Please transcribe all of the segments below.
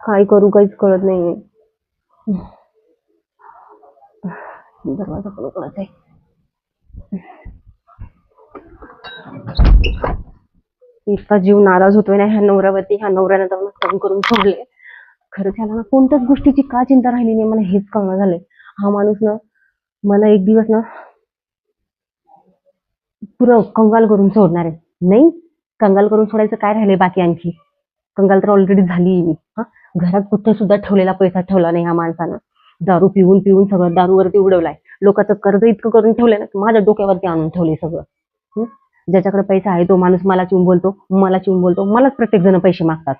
काय करू काहीच कळत नाहीये. दरवाजा पण उघडाच आहे. इतका जीव नाराज होतोय ना ह्या नवऱ्यावरती. ह्या नवऱ्याने तर मला फोन करून सोडले. खरंच ह्याला ना कोणत्याच गोष्टीची का चिंता राहिली नाही मला हेच कळणं झालंय. हा माणूस ना मला एक दिवस ना पुरं कंगाल करून सोडणार आहे. नाही, कंगाल करून सोडायचं काय राहिलंय बाकी आणखी? कंगाल तर ऑलरेडी झाली मी. हा, घरात कुठे सुद्धा ठेवलेला पैसा ठेवला नाही ह्या माणसानं. दारू पिऊन पिऊन सगळं दारूवरती उडवलाय. लोकांचं कर्ज इतकं करून ठेवलंय ना की माझ्या डोक्यावरती आणून ठेवले सगळं. हं? ज्याच्याकडे पैसा आहे तो माणूस मला चिवून बोलतो, मला चिवून बोलतो. मलाच प्रत्येक जण पैसे मागतात.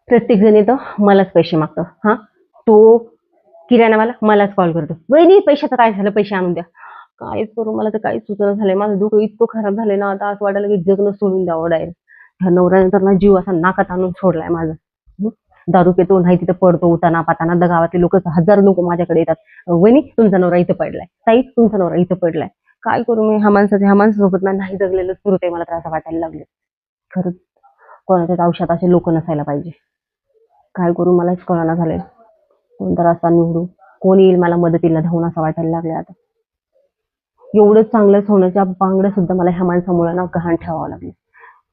प्रत्येक जण येतं मलाच पैसे मागतो. हा, तो किराणावाला मलाच कॉल करतो, वहिनी पैशाचं काय झालं, पैसे आणून द्या. काहीच करू मला तर काहीच सुचना झालंय. माझं डोकं इतकं खराब झालंय ना आता असं वाटायला की जगणं सोडून द्यावं डायरेक्ट. ह्या नवऱ्याने तर ना जीव असा नाकात आणून सोडलाय माझा. हं? दारू पितो नाही तिथं पडतो उताना पाताना. गावातले लोक, हजार लोक माझ्याकडे येतात. वहिनी तुमचा नवरा इथं पडलाय, ताई तुमचा नवरा इथं पडलाय. काय करू मी ह्या माणसासोबत ना नाही जगलेलं पुरत आहे. मला तर असं वाटायला लागले. खरंच कोणाच्याच आयुष्यात असे लोक नसायला पाहिजे. काय करू मलाच कळना झालंय. कोणता रस्ता निवडू, कोण येईल मला मदतीला धावून असं वाटायला लागले आता. एवढं चांगलं सोन्याच्या बांगड्या सुद्धा मला ह्या माणसामुळे ना गहाण ठेवावं लागले.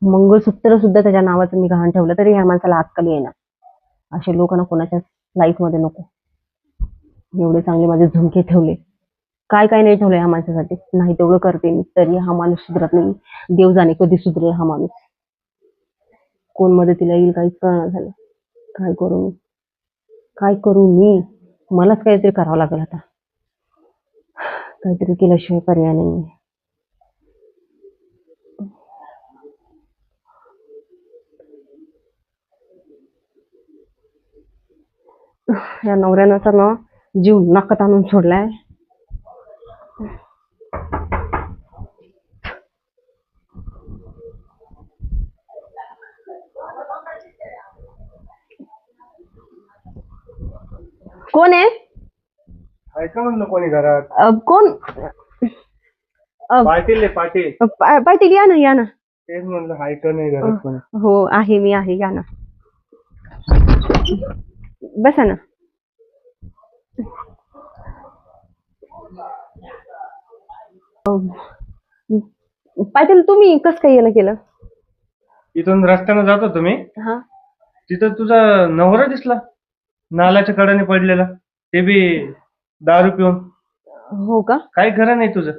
मंगळसूत्र सुद्धा त्याच्या नावाचं मी गहाण ठेवलं तरी ह्या माणसाला अक्कल येईना. असे लोक ना कोणाच्या लाईफ मध्ये नको. एवढे चांगले माझे झुमके ठेवले, काय काय नाही ठेवलं ह्या माणसासाठी. नाही तेवढं करते मी तरी हा माणूस सुधरत नाही. देव जाणे कधी सुधरेल हा माणूस. कोण मदतीला येईल काहीच कळना झालं. काय करू मी, काय करू मी? मलाच काहीतरी करावं लागेल आता. काहीतरी केल्याशिवाय पर्याय नाही. या नवऱ्यानं तर ना जीव नाकात आणून सोडलाय. कोण आहे? ऐका म्हणलं कोणी घरात. कोण? पाटील आहे पाटील. पाटील या ना या ना. तेच म्हणलं ऐका नाही घरात कोणी. हो आहे, मी आहे, या ना. बसा ना. पाटील तुम्ही कस काय येणं केलं? इथून रस्त्यानं जातो तुम्ही, हा, तिथं तुझा नवरा दिसला नाल्याच्या कडेने पडलेला, ते बी दारू पिऊन. हो का? काही खरं नाही तुझं.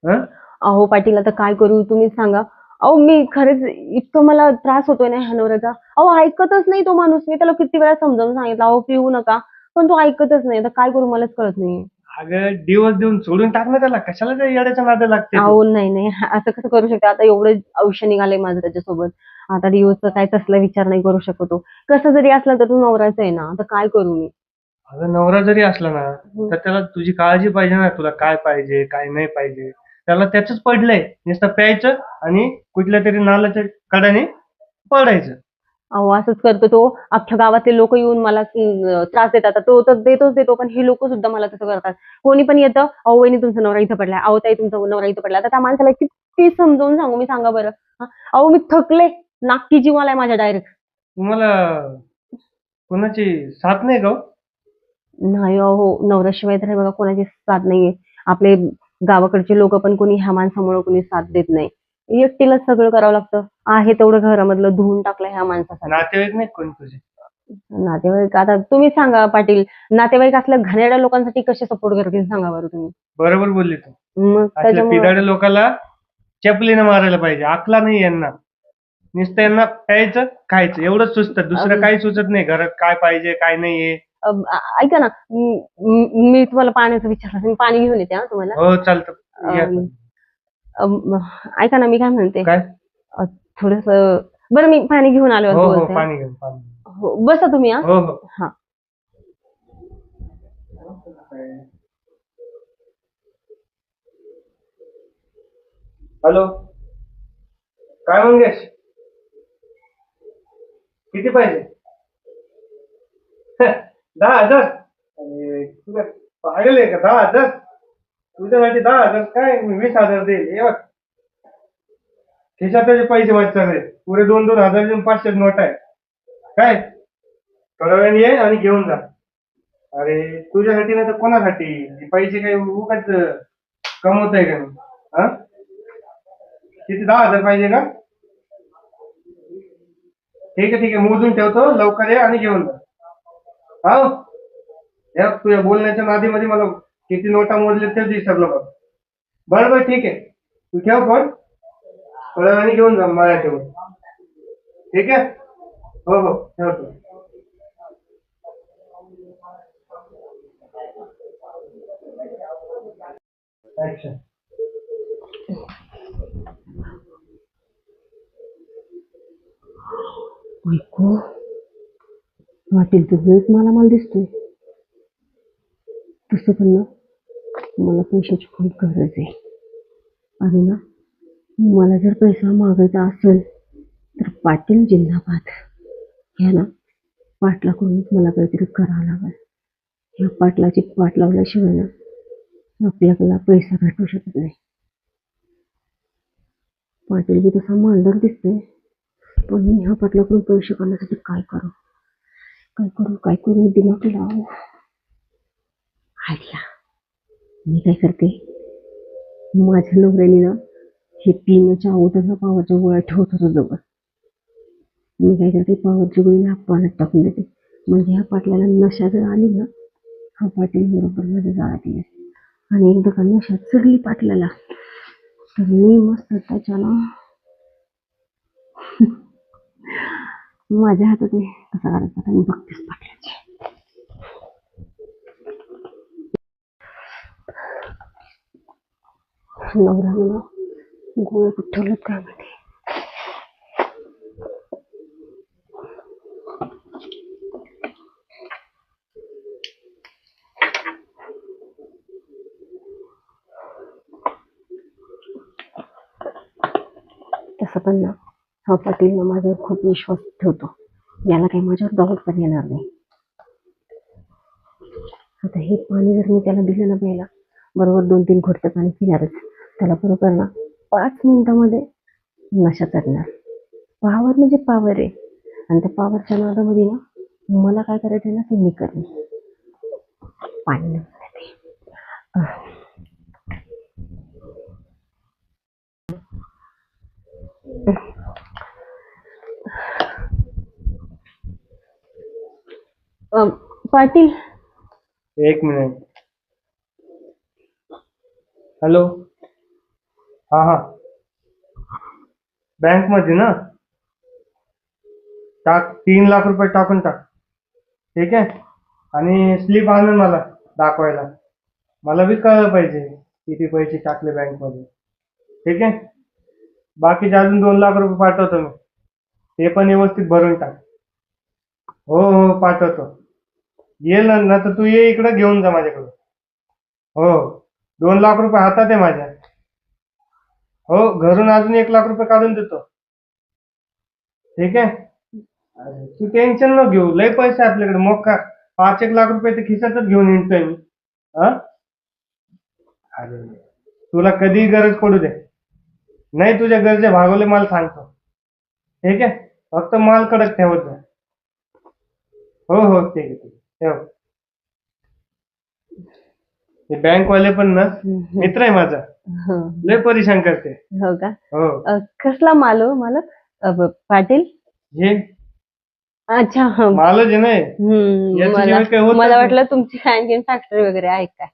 हं? अहो पाटील आता काय करू तुम्हीच सांगा. अहो मी खरेच इतकं मला त्रास होतोय ना ह्या नवऱ्याचा. अहो ऐकतच नाही तो माणूस. मी त्याला किती वेळा समजावून सांगितलं अहो पिऊ नका, पण तो ऐकतच नाही. आता काय करू मलाच कळत नाही. अगं दिवस देऊन सोडून टाक ना त्याला, कशाला त्या येड्याच्या नादी लागते तू? अहो नाही नाही, असं कसं करू शकते? आता एवढं आयुष्य निघालंय माझं त्याच्यासोबत. आता दिवसचा काय तसला विचार नाही करू शकतो. कसं जरी असला तर तो नवराच आहे ना. आता काय करू मी? अगं नवरा जरी असला ना तर त्याला तुझी काळजी पाहिजे ना, तुला काय पाहिजे काय नाही पाहिजे. त्याला त्याच पडलंय, नुसतं प्यायचं आणि कुठल्या तरी नाल्याच्या कडाने पडायचं. अहो असंच करतो तो. अख्ख्या गावातले लोक येऊन मला त्रास देतात. आता तो तर देतोच देतो, पण हे लोक सुद्धा मला तसं करतात. कोणी पण येतं, अहो वहिनी तुमचा नवरा इथं पडलाय, अहो ताई तुमचा नवरा इथं पडला. आता त्या माणसाला किती समजावून सांगू मी, सांगा बरं. हा? अहो मी थकले, नाकी जीव आलाय माझ्या डायरेक्ट. तुम्हाला कोणाची साथ नाही का हो? नाही अहो, नवऱ्याशिवाय तर हे बघा कोणाची साथ नाहीये. आपले गावाकडचे लोक पण कोणी ह्या माणसामुळे कोणी साथ देत नाही. एकटीलाच सगळं करावं लागतं. आहे तेवढं घरामधलं धुवून टाकलं ह्या माणसासाठी. नातेवाईक नाही कोणी तुझे? नातेवाईक आता तुम्ही सांगा पाटील. नातेवाईक असल्या घाणेरड्या लोकांसाठी कसे सपोर्ट करतील सांगा बरं तुम्ही. बरोबर बोलली तू. मग असल्या त्याच्यामुळे पिदाड्या लोकांना चपलीने मारायला पाहिजे. अकला नाही यांना. नुसतं यांना प्यायचं खायचं एवढंच सुचतं, दुसरं काही सुचत नाही. घरात काय पाहिजे काय नाहीये. ऐका ना, मी तुम्हाला पाण्याचं विचारलं, मी पाणी घेऊन येते हा तुम्हाला. हो चालतं या. अम, अम, ऐका ना मी काय म्हणते, काय? थोडस बरं मी पाणी घेऊन आलो हो हो बोलते. पाणी घे पाणी. हो बसा तुम्ही हा. हो हो. हा. हॅलो, काय मंगेश, किती पाहिजे? 10,000? अरे तू काय पागल आहे का? 10,000 तुझ्यासाठी? 10,000 काय, मी 20,000 देईल. हे बघ खिशात त्याचे पैसे वाच सगळे, पुरे 2-2 हजार 500 नोट आहे. काय थोड्या वेळाने ये आणि घेऊन जा. अरे तुझ्यासाठी नाही तर कोणासाठी? हे पैसे काही उगाच कमवत आहे का मी? हा? किती 10,000 पाहिजे का? ठीक आहे मोजून ठेवतो, लवकर ये आणि घेऊन जा. हो. या तुझ्या बोलण्याच्या नादीमध्ये मला किती नोटा मोजले ते विसरलो बघ. बरं ठीक आहे, तू ठेव फोन, थोड्या वेळाने घेऊन जा माझ्या ठेवून. ठीक आहे. हो ठेवतो. अच्छा. ऐकू वाटेल तर वेळच मला दिसतोय. तसं पण ना मला पैशाची खूप गरज आहे. आणि ना मला जर पैसा मागायचा असेल तर पाटील जिंदाबाद. ह्या ना पाटलाकडूनच मला काहीतरी करावं लागेल. ह्या पाटलाची पाठ लावल्याशिवाय ना आपल्याला पैसा भेटू शकत नाही. पाटील बी तसा मालदार दिसतोय, पण मी ह्या पाटलाकडून पैसे काढण्यासाठी काय करू दिमाग लाव. आयडिया. मी काय करते, माझ्या नवऱ्याने ना हे पिण्याच्या अगोदर पावाच्या गोळ्या ठेवत होतो जवळ. मी काय करते, पावाची गोळी ना पाण्यात टाकून देते. म्हणजे ह्या पाटलाला नशा जर आली ना, हा पाटील बरोबर माझ्या जाळ्यात येईल. आणि एकदा का नशा चढली पाटलाला तर मी मस्त त्याच्याला माझ्या हातात आहे कसा करायचा आता मी बघतेच पाटलाची. नवऱ्याला गोळ्या कुठवलं काय माहिती. तसं पण ना हा पाटील ना माझ्यावर खूप विश्वास ठेवतो. याला काही माझ्यावर डाऊट पण येणार नाही. आता हे पाणी जर मी त्याला दिलं ना प्यायला, बरोबर 2-3 घोटचं पाणी पिणारच. त्याला बरोबर ना 5 मिनिटामध्ये नशा चढणार. पावर म्हणजे पावर आहे. आणि त्या पावरच्या नादामध्ये ना मला काय करायचं ना ते मी करेन. पाणी नेऊन देते. पाटील एक मिनिट. हॅलो. हा बँक मध्ये ना टाक, 3 लाख रुपये टाकून टाक. ठीक आहे. आणि स्लिप आणून मला दाखवायला. मला बी कळलं पाहिजे किती पैसे टाकले बँक मध्ये. ठीक आहे. बाकीचे अजून 2 लाख रुपये पाठवतो मी, ते पण व्यवस्थित भरून टाक. हो पाठवतो. ये ना तर तू ये इकडं घेऊन जा माझ्याकडून. हो 2 लाख रुपये हातात आहे माझ्या. हो घरून अजून 1 लाख रुपये काढून देतो. ठीक आहे. अरे तू टेन्शन न घेऊ, लय पैसे आपल्याकडे. मग का 5-1 लाख रुपये तर खिशातच घेऊन येतोय मी. हा. अरे तुला कधी गरज पडू दे, नाही तुझ्या गरजा भागवले मला सांगतो. ठीक आहे. फक्त माल कडक ठेवत जा. हो ठीक आहे ठेव. हे बँकवाले पण ना मित्र आहे माझा, हो लय परेशान करते. हो का. हो कसला माल हो मालक? पाटील. हे अच्छा हा. मालच आहे नाही. याच्याशिवाय काही होतच मला नाही. वाटलं तुमची आणखीन फॅक्टरी वगैरे आहे काय.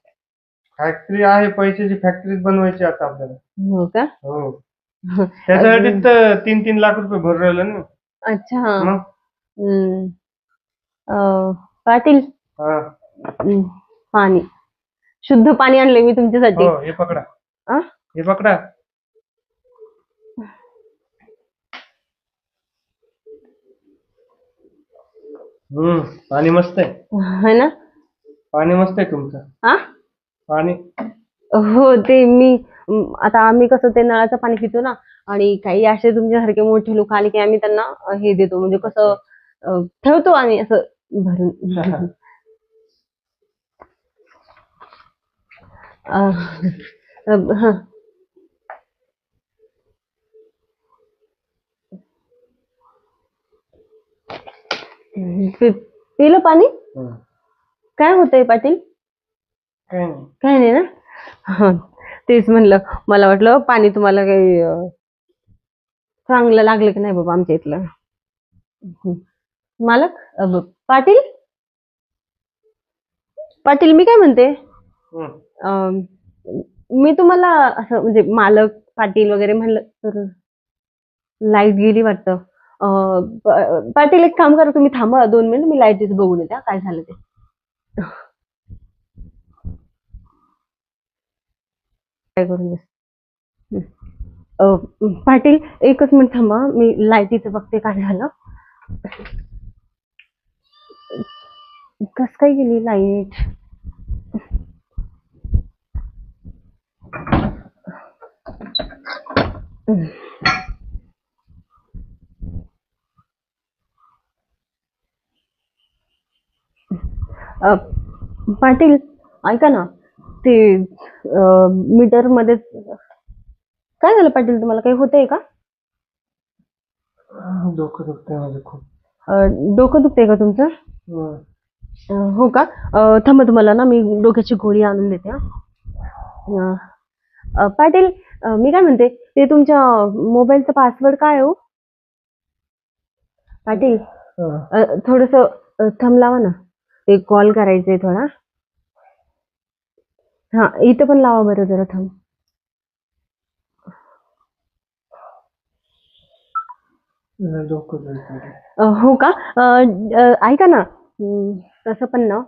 फॅक्टरी आहे, पैशाची फॅक्टरीच बनवायची आता आपल्याला. हो का. हो त्याच्यासाठीच तर 3-3 लाख रुपये भरून राहिलो ना. अच्छा हा. मग पाटील हा. पाणी, शुद्ध पाणी आणलंय मी तुमच्यासाठी. हो हे पकडा. आ? हे पकडा. पाणी मस्त आहे. है ना. पाणी मस्त आहे तुमचं. आ पाणी हो ते मी आता आम्ही कसं ते नळाचं पाणी पितो ना, आणि काही असे तुमच्यासारखे मोठे लोक आले की आम्ही त्यांना हे देतो. म्हणजे कसं ठेवतो आम्ही असं भरून. हा. पिलं पाणी? हं. काय होतंय पाटील? काही नाही. काय नाही ना? हं, तेच म्हणलं. मला वाटलं पाणी तुम्हाला काही चांगलं लागलं की नाही बाबा आमच्या इथलं. हं. मालक पाटील पाटील मी काय म्हणते, हं. अं, मी तुम्हाला असं म्हणजे मालक पाटील वगैरे म्हणलं तर लाईट गेली वाटतं. पाटील एक काम करा, तुम्ही थांबा 2 मिनिट, मी लाईटीचं बघून येते हा, काय झालं ते. काय करून देस. हं. पाटील एकच मिनिट थांबा, मी लाईटीचं बघते काय झालं. कस काय गेली लाईट? पाटील ऐका ना, ते मीटर मध्ये काय झालं पाटील, तुम्हाला काही होतंय का? डोकं दुखतंय माझं खूप. डोकं दुखतंय का तुमचं? हं. हो का? थांबा, तुम्हाला ना मी डोक्याची गोळी आणून देते हा. पाटील मी काय म्हणते, ते तुमच्या मोबाईलचा पासवर्ड काय आहे हो? पाटील हं. थोडस थंब लावा ना, एक कॉल करायचंय थोडा. हा इथं पण लावा बरं जरा थंब. डोकं दुखतंय. हो का? ऐका ना, तसं पण ना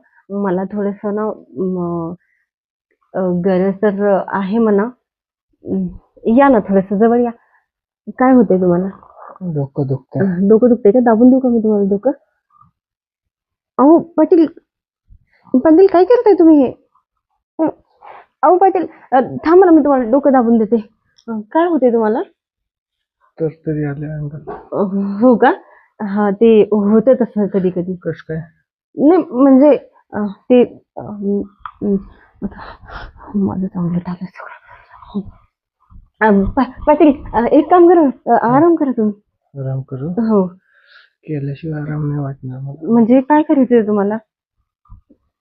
मला थोडस ना गरज तर आहे म्हणा. या ना थोडस जवळ या. काय होतंय तुम्हाला? डोकं दुखतंय. डोकं दुखतंय का? दाबून देऊ का मी तुम्हाला डोकं? अहो पाटील, पाटील काय करताय तुम्ही हे? अहो पाटील थांबा ना, मी तुम्हाला डोकं दाबून देते. काय होते तुम्हाला? तरी आले अंगात. हो का? हा ते होतं तसं कधी कधी. कस काय? नाही म्हणजे ते माझं चांगलं टाकलं सगळं. पाटील एक काम करा, आराम करा तुम्ही. आराम करू? हो. केल्याशिवाय आराम नाही वाटणार मला. म्हणजे काय करायचंय तुम्हाला?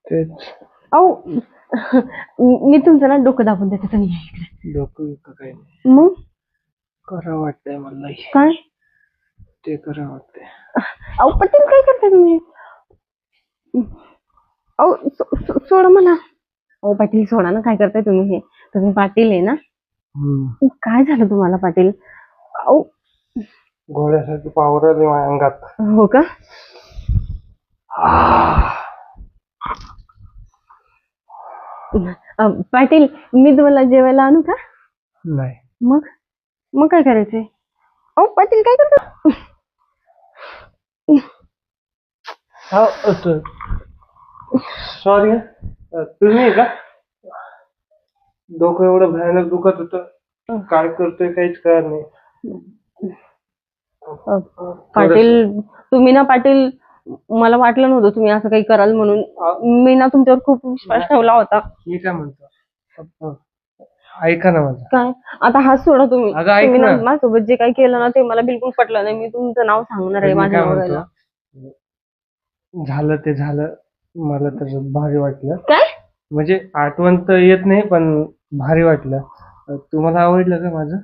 तेच. अहो मी तुमचं ना डोकं दाबून देते, तुम्ही या इकडे. डोकं बिकं काही नाही. मग करा वाटतंय मला. काय? ते करा वाटतंय. अहो पाटील काय करताय तुम्ही? अहो सोडा मला. अहो पाटील सोडा ना, काय करताय तुम्ही हे? तुम्ही पाटील आहे ना? काय झालं तुम्हाला पाटील? अहो गोळ्यासारखी पावर आली माझ्या अंगात. हो का? पाटील मी तुम्हाला जेवायला आणू का? नाही. मग मग काय करायचंय? अहो पाटील काय करता? सॉरी. तुम्ही आहे का? डोकं एवढं भयानक दुखत होतं, काय करतोय काहीच कळत नाही. पाटील तुम्ही ना पाटील, मला वाटलं नव्हतं तुम्ही असं काही कराल म्हणून. मी ना तुमच्यावर खूप विश्वास ठेवला होता. मी काय म्हणतो, ऐका ना माझं. काय? आता हात सोडा तुम्ही. अगं ऐक तुम्ही ना ना. माझ्यासोबत जे काही केलं ना ते मला बिलकुल पटलं नाही. मी तुमचं नाव सांगणार आहे मी माझ्या काय नवऱ्याला. म्हणतो, झालं ते झालं. मला तर भारी वाटलं. काय? म्हणजे आठवण तर येत नाही, पण भारी वाटलं. तुम्हाला आवडलं का माझं?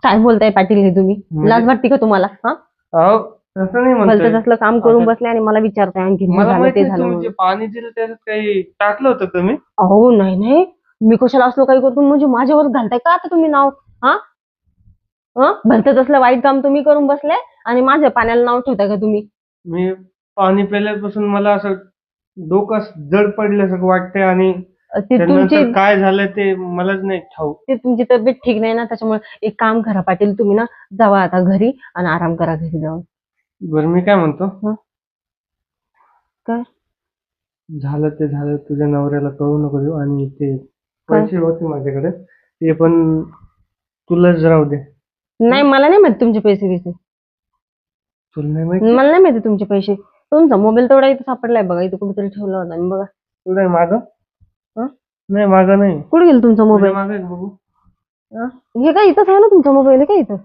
काय बोलताय पाटील हे तुम्ही? लाज वाटते का तुम्हाला? हा अहो तसं नाही भलतंच म्हणतोय. असलं काम करून बसले आणि मला विचारताय आणखी हे मला झालं माहित ते नाही झालं तुम्ही जे म्हणून. पाणी दिलं त्याच्यात काही टाकलं होतं तुम्ही? अहो नाही नाही, मी कशाला असलो काही करतो म्हणजे माझ्यावर घालताय का आता तुम्ही नाव? हा भलतंच असलं वाईट काम तुम्ही करून बसले आणि माझ्या पाण्याला नाव ठेवताय का तुम्ही? मी पाणी प्यायल्यापासून मला असं डोकं जड पडल्यासारखं वाटतंय आणि ते त्यानंतर तुमची काय झालं ते मलाच नाही ठाऊक. ते तुमची तब्येत ठीक नाही ना, त्याच्यामुळे एक काम करा पाटील, तुम्ही ना जावा आता घरी आणि आराम करा घरी जाऊन. बरं मी काय म्हणतो, काय? झालं ते झालं. तुझ्या नवऱ्याला कळू नको देऊ. आणि ते काय? पैसे होते माझ्याकडे, ते पण तुलाच राहू दे. नाही मला नाही माहिती तुमचे पैसे बिसे. तुला नाही माहिती? मला नाही माहिती तुमचे पैसे. तुमचा मोबाईल तेवढा इथं सापडलाय बघा, इथं कुठेतरी ठेवला होता मी बघा. तुला मागं? हं? नाही मागं नाही. कुठे गेला तुमचा मोबाईल? मागं बघू. हे काय इथंच आहे ना तुमचा मोबाईल? आहे का इथं?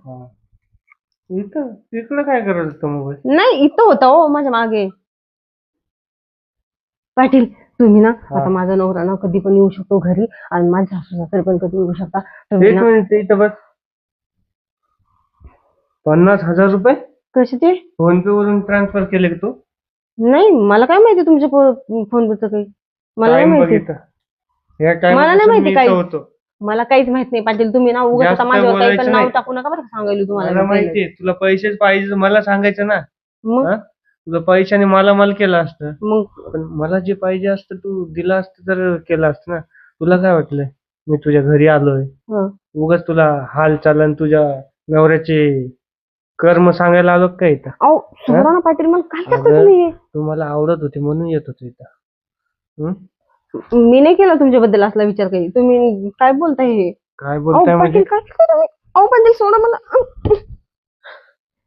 इथं तिकडं काय करत होता मोबाईल? नाही इथं होता हो माझ्या मागे. पाटील तुम्ही ना हा. आता माझा नवरा ना कधी पण येऊ शकतो घरी आणि माझ्या सासू सासरे पण कधी येऊ शकता. तुम्ही एक ना मिनिट इथं बस. 50,000 रुपये कशाचे? फोन पे वरून ट्रान्सफर केले का तू? नाही मला काय माहिती तुमच्या फोन पेचं काही. मला नाही टाइम माहिती. बघितलं या मला नाही टाइम माहिती मी काही. इथं होतो. मला काहीच माहित नाही पाटील. तुम्ही ना उगाच जास्त आता माझ्यावर काही पण बोलायचं नाव नाही. टाकू नका बरं का, सांगायला तुम्हाला मला मी पहिलेच. माहितीये तुला पैसेच पाहिजे तर मला सांगायचं ना. मग हा? तुला पैशाने मालामाल केलं असतं. मग पण मला जे पाहिजे असतं तू दिलं असतं तर केलं असतं ना. तुला काय वाटलं मी तुझ्या घरी आलोय हं. उगाच तुला हाल चालन तुझ्या नवऱ्याचे कर्म सांगायला आलो का इथं? अहो सोडा ना पाटील मला काय करता अगं, तुम्ही. तू मला आवडत होती म्हणून येत होतो इथं. हं? मी नाही केला तुमच्याबद्दल असला विचार काही. तुम्ही काय बोलताय हे. काय अहो बोलताय म्हणजे? पाटील काय करता तुम्ही. अहो पाटील सोडा मला.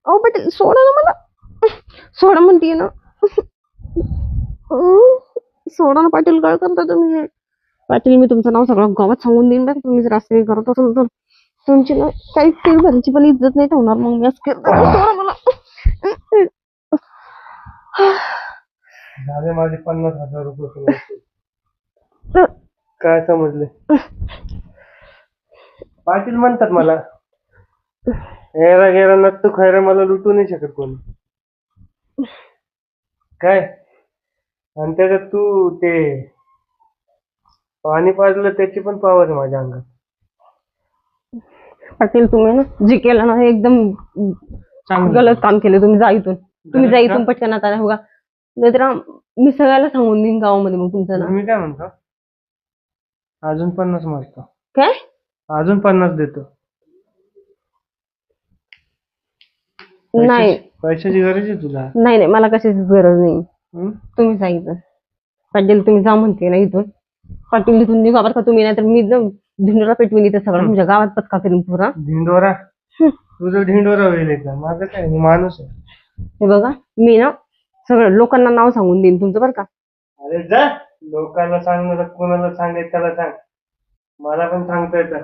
अहो पाटील सोडा ना मला. सोडा म्हणतीये ना. सोडा ना पाटील काय करता तुम्ही हे. पाटील मी तुमचं नाव सगळं गावात सांगून देईन बरं तुम्ही जर असं हे करत असाल तर. तुमची ना काहीच काही घरची पण इज्जत नाही ठेवणार मग मी असं करतो. सोडा मला. झाले माझे 50,000 रुपये समजले. काय समजले? पाटील म्हणतात मला. हेरा गेरा नक्की खैरा मला लुटू नाही शकत कोणी. काय आणि त्याच्यात तू ते पाणी पाजलं त्याची पण पावर आहे माझ्या अंगात. पाटील तुम्ही ना जे केलं ना हे एकदम चांगलं. गलत काम केलं. तुम्ही जा इथून. तुम्ही जा गलत इथून का? पटकन आता बघा. नाहीतर मी सगळ्याला सांगून देईन गावामध्ये मग तुमचं ना. मी काय म्हणतो अजून 50 मारतो. काय? अजून 50 देतो. नाही पैशाची गरज आहे तुला? नाही नाही मला कशाची गरज नाही. हं? तुम्ही जा इथून. पाटील तुम्ही जा म्हणते ना इथून. पाटील इथून निघा बरं का तुम्ही नाहीतर मी धिंडोरा पेटवीन इथे सगळं तुमच्या गावात पचका करीन पुरा. ढिंडोरा? तुझं ढिंडोरा होईल एकदा. माझं काय मी माणूस आहे. हे बघा मी ना सगळं लोकांना नाव सांगून देईन तुमचं बरं का. अरे जा लोकांना सांगणार कोणाला सांगायचं त्याला सांग. मला पण सांगता येतं.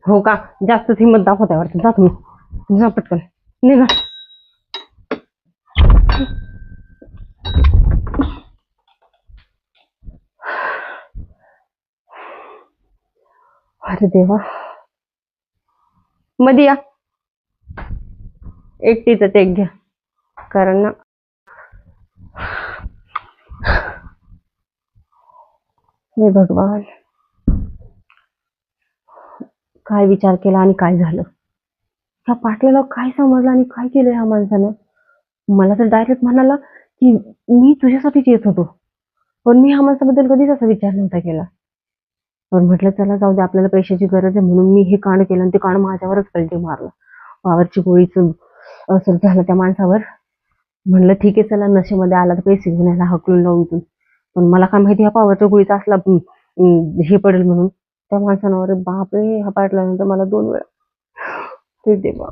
हो का जास्तच हिंमत दाखवताय वाटतं. जा तुम्ही जा पटकन निघा. अरे देवा मध्ये या. एकटीच टेक घ्या कारण ना हे भगवान काय विचार केला आणि काय झालं. ह्या पाटलाला काय समजलं आणि काय केलं ह्या माणसानं. मला तर डायरेक्ट म्हणाला की मी तुझ्यासाठीच येत होतो पण मी ह्या माणसाबद्दल कधीच असा विचार नव्हता केला. पण म्हटलं चला जाऊ दे आपल्याला पैशाची गरज आहे म्हणून मी हे कांड केलं आणि ते कांड माझ्यावरच पलटी मारलं. पावरची गोळीच असर झालं त्या माणसावर. म्हणलं ठीक आहे चला नशेमध्ये आला तर पैसे घेऊन यायला हकलून लावू इथून. पण मला काय माहिती ह्या पावरच्या गोळीचा असला हे पडेल म्हणून. त्या माणसानं बापरे हा पाटल्यानंतर मला 2 वेळा ते देवा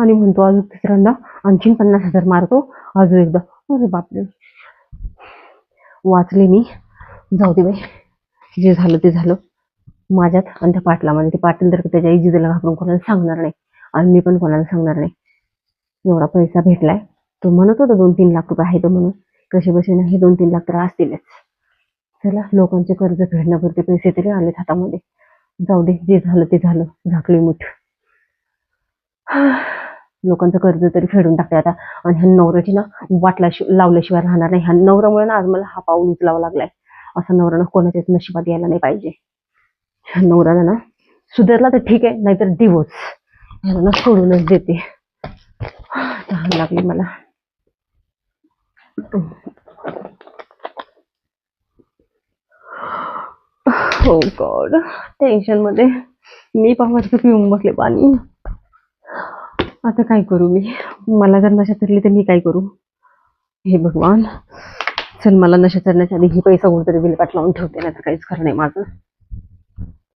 आणि म्हणतो अजून तिसऱ्यांदा आणखीन 50,000 मारतो अजून एकदा. अरे बापरे वाचले मी. जाऊ दे बाई जे झालं ते झालं माझ्यात आणि त्या पाटलामध्ये. ते पाटील तर त्याच्या इज्जतीला घाबरून कोणाला सांगणार नाही आणि मी पण कोणाला सांगणार नाही. एवढा पैसा भेटलाय तो म्हणत होता 2-3 लाख रुपये आहे तो म्हणून. कसे बसे नाही 2-3 लाख तर असतीलच. चला लोकांचे कर्ज फेडण्यापुरते पैसे तरी आलेत हातामध्ये. जाऊ दे जे झालं ते झालं. झाकली मुठ. लोकांचं कर्ज तरी फेडून टाकते आता. आणि ह्या नवऱ्याची ना वाट लावल्याशिवाय राहणार नाही. ह्या नवऱ्यामुळे ना आज मला हा पाऊल उचलावा लागलाय. असा नवरा ना कोणाच्याच नशिबात यायला नाही पाहिजे. ह्या नवऱ्याला ना सुधारला तर ठीक आहे नाहीतर डिवोर्स ह्याला ना सोडूनच देते. तहान लागली मला. हो गॉड टेन्शन मध्ये मी पावरचं पिऊन बसले पाणी. आता काय करू मी. मला जर नशा चढली तर मी काय करू. हे भगवान चल मला नशा चढण्याच्या आधी ही पैसा कुठेतरी विल्हेवाट लावून ठेवते नाही तर काहीच खरं नाही माझं.